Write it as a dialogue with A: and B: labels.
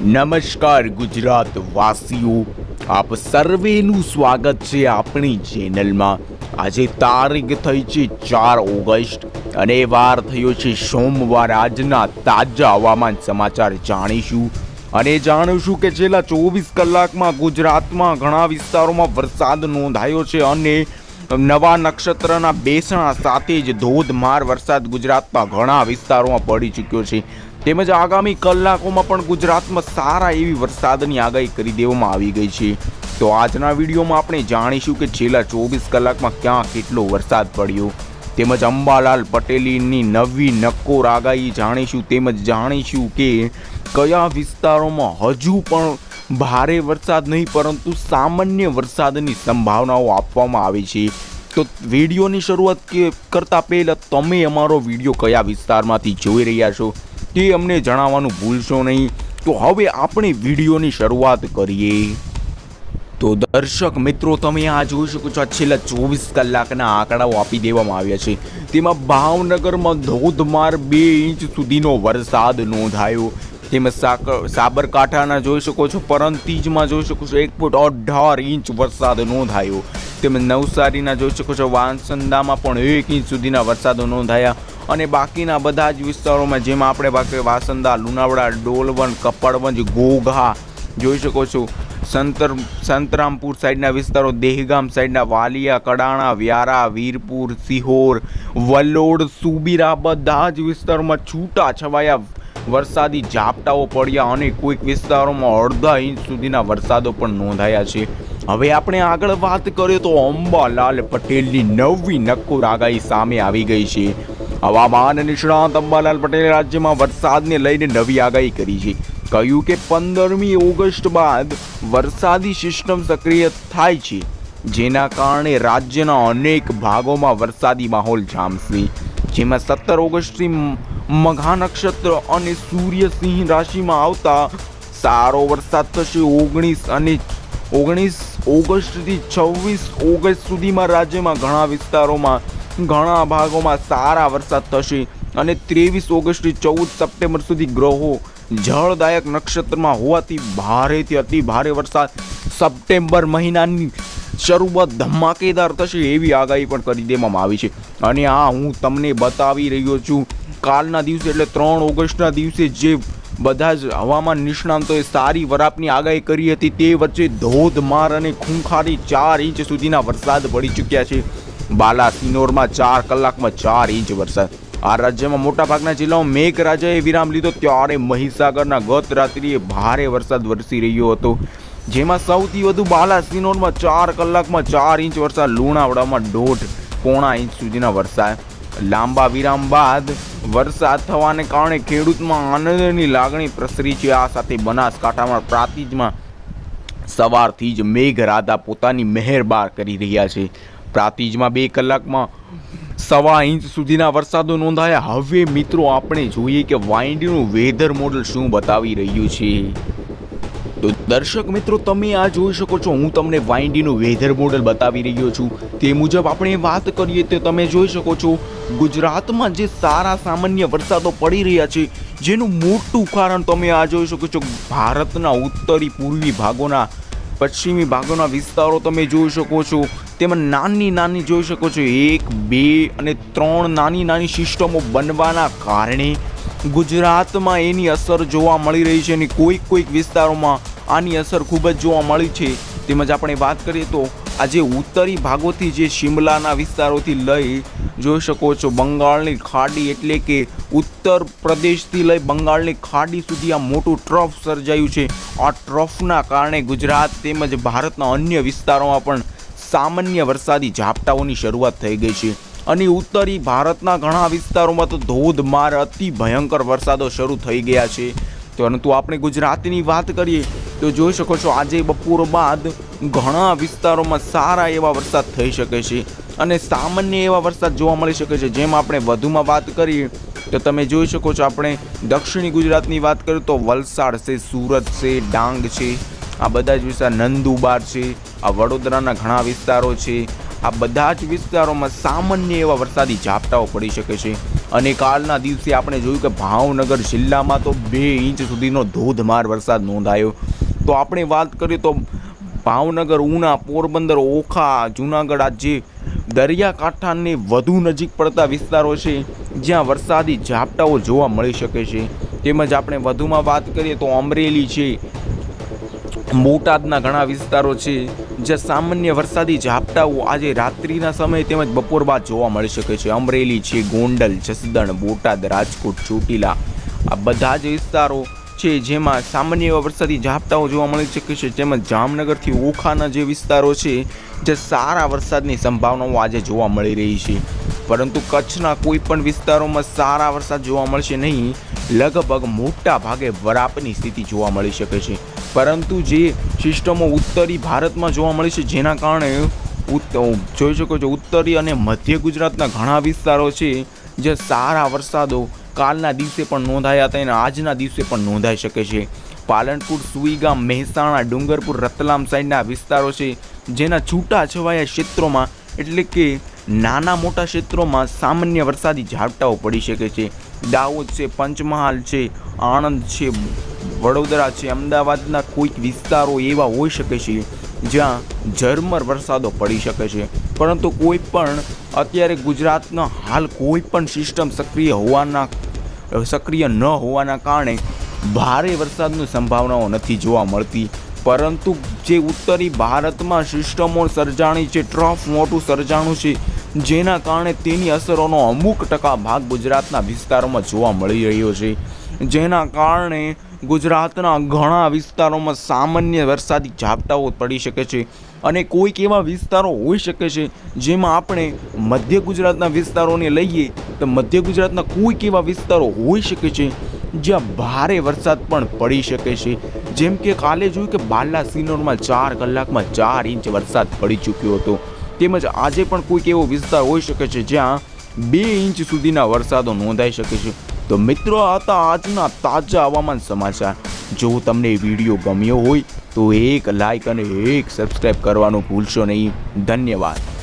A: નમસ્કાર ગુજરાત વાસીઓ, આપ સર્વેનું સ્વાગત છે આપણી ચેનલમાં। આજે તારીખ થઈ છે 4 ઓગસ્ટ અને વાર થયો છે સોમવાર। આજના તાજા હવામાન સમાચાર જાણીશું અને જાણીશું કે છેલ્લા 24 કલાકમાં ગુજરાતમાં ઘણા વિસ્તારોમાં વરસાદ નોંધાયો છે અને નવા નક્ષત્રના બેસણા સાથે જ ધોધમાર વરસાદ ગુજરાતમાં ઘણા વિસ્તારોમાં પડી ચૂક્યો છે। તેમજ આગામી કલાકોમાં પણ ગુજરાતમાં સારા એવી વરસાદની આગાહી કરી દેવામાં આવી ગઈ છે। તો આજના વિડીયોમાં આપણે જાણીશું કે છેલ્લા 24 કલાકમાં ક્યાં કેટલો વરસાદ પડ્યો, તેમજ અંબાલાલ પટેલની નવી નક્કોર આગાહી જાણીશું। તેમજ જાણીશું કે કયા વિસ્તારોમાં હજુ પણ ભારે વરસાદ નહીં પરંતુ સામાન્ય વરસાદની સંભાવનાઓ આપવામાં આવી છે। તો વિડીયોની શરૂઆત કરતા પહેલાં તમે અમારો વિડીયો કયા વિસ્તારમાંથી જોઈ રહ્યા છો તે અમને જણાવવાનું ભૂલશો નહીં। તો હવે આપણે વિડીયોની શરૂઆત કરીએ। તો દર્શક મિત્રો, તમે આ જોઈ શકો છો, છેલ્લા 24 કલાકના આંકડાઓ આપી દેવામાં આવ્યા છે। તેમાં ભાવનગરમાં ધોધમાર 2 ઇંચ સુધીનો વરસાદ નોંધાયો। તેમજ સાબરકાંઠાના જોઈ શકો છો, પરંતીજમાં જોઈ શકો છો 1.18 ઇંચ વરસાદ નોંધાયો। તેમજ નવસારીના જોઈ શકો છો, વાંસદામાં પણ 1 ઇંચ સુધીના વરસાદો નોંધાયા અને બાકીના બધા જ વિસ્તારોમાં જેમાં આપણે બાકી વાસંદા, લુણાવાડા, ડોલવણ, કપડવંજ, ઘોઘા જોઈ શકો છો, સંતરામપુર સાઈડના વિસ્તારો, દહેગામ સાઈડના વાલિયા, કડાણા, વ્યારા, વીરપુર, સિહોર, વલોડ, સુબીરા બધા જ વિસ્તારોમાં છૂટા છવાયા વરસાદી ઝાપટાઓ પડ્યા અને કોઈક વિસ્તારોમાં અડધા ઇંચ સુધીના વરસાદો પણ નોંધાયા છે। હવે આપણે આગળ વાત કરીએ તો અંબાલાલ પટેલની નવી નક્કોર આગાહી સામે આવી ગઈ છે। હવામાન નિષ્ણાત અંબાલાલ પટેલે રાજ્યમાં વરસાદને લઈને નવી આગાહી કરી છે। કહ્યું કે 15મી ઓગસ્ટ બાદ વરસાદી સિસ્ટમ સક્રિય થાય છે, જેના કારણે રાજ્યના અનેક ભાગોમાં વરસાદી માહોલ જામશે। જેમાં 17 ઓગસ્ટથી મઘા નક્ષત્ર અને સૂર્ય સિંહ રાશિમાં આવતા સારો વરસાદ થશે। 19 ઓગસ્ટથી 26 ઓગસ્ટ સુધીમાં રાજ્યમાં ઘણા વિસ્તારોમાં ઘણા ભાગોમાં સારા વરસાદ થશે અને 23 ઓગસ્ટથી 14 સપ્ટેમ્બર સુધી ગ્રહો જળદાયક નક્ષત્રમાં હોવાથી ભારેથી અતિ ભારે વરસાદ સપ્ટેમ્બર મહિનાની શરૂઆત ધમાકેદાર થશે એવી આગાહી પણ કરી દેવામાં આવી છે। અને આ હું તમને બતાવી રહ્યો છું કાલના દિવસે એટલે 3 ઓગસ્ટના દિવસે જે બધા જ હવામાન નિષ્ણાંતોએ સારી વરાપની આગાહી કરી હતી તે વચ્ચે ધોધમાર અને ખૂંખારી 4 ઇંચ સુધીના વરસાદ પડી ચૂક્યા છે। બાલાસિનોરમાં 4 કલાકમાં 4 ઇંચ વરસાદ। આ રાજ્યમાં મોટાભાગના જિલ્લાઓમાં મેઘરાજાએ વિરામ લીધો ત્યારે મહીસાગરના ગત રાત્રિએ ભારે વરસાદ વરસી રહ્યો હતો, જેમાં સૌથી વધુ બાલાસિનોરમાં 4 કલાકમાં 4 ઇંચ વરસાદ, લુણાવાડામાં 1.5 ઇંચ સુધીના વરસાદ। લાંબા વિરામ બાદ વરસાદ થવાને કારણે ખેડૂતમાં આનંદની લાગણી પ્રસરી છે। આ સાથે બનાસકાંઠામાં પ્રાંતિજમાં સવારથી જ મેઘરાજા પોતાની મહેરબાર કરી રહ્યા છે। પ્રાંતિજમાં 2 કલાકમાં 1.25 ઇંચ સુધીના વરસાદો નોંધાયા। હવે મિત્રો આપણે જોઈએ કે વાઇન્ડીનું વેધર મોડલ શું બતાવી રહ્યું છે। તો દર્શક મિત્રો, તમે આ જોઈ શકો છો, હું તમને વાઇન્ડીનું વેધર મોડલ બતાવી રહ્યો છું। તે મુજબ આપણે વાત કરીએ તો તમે જોઈ શકો છો ગુજરાતમાં જે સારા સામાન્ય વરસાદો પડી રહ્યા છે, જેનું મોટું કારણ તમે આ જોઈ શકો છો ભારતના ઉત્તરી પૂર્વી ભાગોના, પશ્ચિમી ભાગોના વિસ્તારો તમે જોઈ શકો છો। તેમાં નાની જોઈ શકો છો 1, 2 અને 3 નાની સિસ્ટમો બનવાના કારણે ગુજરાતમાં એની અસર જોવા મળી રહી છે અને કોઈક વિસ્તારોમાં આની અસર ખૂબ જ જોવા મળી છે। તેમજ આપણે વાત કરીએ તો આજે ઉત્તરી ભાગોથી જે શિમલાના વિસ્તારોથી લઈ જોઈ શકો છો બંગાળની ખાડી એટલે કે ઉત્તર પ્રદેશથી લઈ બંગાળની ખાડી સુધી આ મોટું ટ્રફ સર્જાયું છે। આ ટ્રફના કારણે ગુજરાત તેમજ ભારતના અન્ય વિસ્તારોમાં પણ સામાન્ય વરસાદી ઝાપટાઓની શરૂઆત થઈ ગઈ છે અને ઉત્તરી ભારતના ઘણા વિસ્તારોમાં તો ધોધમાર અતિ ભયંકર વરસાદો શરૂ થઈ ગયા છે। પરંતુ આપણે ગુજરાતની વાત કરીએ તો જોઈ શકો છો આજે બપોર બાદ ઘણા વિસ્તારોમાં સારા એવા વરસાદ થઈ શકે છે અને સામાન્ય એવા વરસાદ જોવા મળી શકે છે। જેમ આપણે વધુમાં વાત કરીએ તો તમે જોઈ શકો છો, આપણે દક્ષિણી ગુજરાતની વાત કરીએ તો વલસાડ છે, સુરત છે, ડાંગ છે, આ બધા જ વિસ્તાર, નંદુબાર છે, આ વડોદરાના ઘણા વિસ્તારો છે, આ બધા જ વિસ્તારોમાં સામાન્ય એવા વરસાદી ઝાપટાઓ પડી શકે છે અને કાલના દિવસે આપણે જોયું કે ભાવનગર જિલ્લામાં તો 2 ઇંચ સુધીનો ધોધમાર વરસાદ નોંધાયો. તો આપણે વાત કરીએ તો ભાવનગર, ઉના, પોરબંદર, ઓખા, જૂનાગઢ આ જે દરિયાકાંઠાની વધુ નજીક પડતા વિસ્તારો છે જ્યાં વરસાદી ઝાપટાઓ જોવા મળી શકે છે. તેમજ આપણે વધુમાં વાત કરીએ તો અમરેલી છે, બોટાદના ઘણા વિસ્તારો છે જ્યાં સામાન્ય વરસાદી ઝાપટાઓ આજે રાત્રિના સમયે તેમજ બપોર બાદ જોવા મળી શકે છે. અમરેલી છે, ગોંડલ, જસદણ, બોટાદ, રાજકોટ, ચોટીલા આ બધા જ વિસ્તારો છે જેમાં સામાન્ય એવા વરસાદી ઝાપટાઓ જોવા મળી શકે છે. તેમજ જામનગરથી ઓખાના જે વિસ્તારો છે જે સારા વરસાદની સંભાવનાઓ આજે જોવા મળી રહી છે. પરંતુ કચ્છના કોઈ પણ વિસ્તારોમાં સારા વરસાદ જોવા મળશે નહીં. લગભગ મોટા ભાગે વરાપની સ્થિતિ જોવા મળી શકે છે. પરંતુ જે સિસ્ટમો ઉત્તરી ભારતમાં જોવા મળી છે જેના કારણે જોઈ શકો છો ઉત્તરી અને મધ્ય ગુજરાતના ઘણા વિસ્તારો છે જે સારા વરસાદો કાલના દિવસે પણ નોંધાયા હતા અને આજના દિવસે પણ નોંધાઈ શકે છે. પાલનપુર, સુઈગામ, મહેસાણા, ડુંગરપુર, રતલામ સાઈડના વિસ્તારો છે જેના છૂટાછવાયા ક્ષેત્રોમાં એટલે કે નાના મોટા ક્ષેત્રોમાં સામાન્ય વરસાદી ઝાપટાઓ પડી શકે છે. દાહોદ છે, પંચમહાલ છે, આણંદ છે, વડોદરા છે, અમદાવાદના કોઈક વિસ્તારો એવા હોઈ શકે છે જ્યાં ઝરમર વરસાદો પડી શકે છે. પરંતુ કોઈ પણ અત્યારે ગુજરાતના હાલ કોઈ પણ સિસ્ટમ સક્રિય ન હોવાના કારણે ભારે વરસાદની સંભાવનાઓ નથી જોવા મળતી. પરંતુ જે ઉત્તરી ભારતમાં સિસ્ટમો સર્જાણી છે, ટ્રફ મોટું સર્જાણું છે જેના કારણે તેની અસરોનો અમુક ટકા ભાગ ગુજરાતના વિસ્તારોમાં જોવા મળી રહ્યો છે. જેના કારણે ગુજરાતના ઘણા વિસ્તારોમાં સામાન્ય વરસાદી ઝાપટાઓ પડી શકે છે અને કોઈક એવા વિસ્તારો હોઈ શકે છે જેમાં આપણે મધ્ય ગુજરાતના વિસ્તારોને લઈએ તો મધ્ય ગુજરાતના કોઈક એવા વિસ્તારો હોઈ શકે છે જ્યાં ભારે વરસાદ પણ પડી શકે છે. જેમ કે કાલે જોયું કે બાલાસિનોરમાં 4 કલાકમાં 4 ઇંચ વરસાદ પડી ચૂક્યો હતો. તેમજ આજે પણ કોઈક એવો વિસ્તાર હોઈ શકે છે જ્યાં 2 ઇંચ સુધીના વરસાદો નોંધાઈ શકે છે. તો મિત્રો આ હતા આજના તાજા હવામાન સમાચાર. જો તમને વિડીયો ગમ્યો હોય તો એક લાઈક અને એક સબસ્ક્રાઈબ કરવાનું ભૂલશો નહીં. ધન્યવાદ.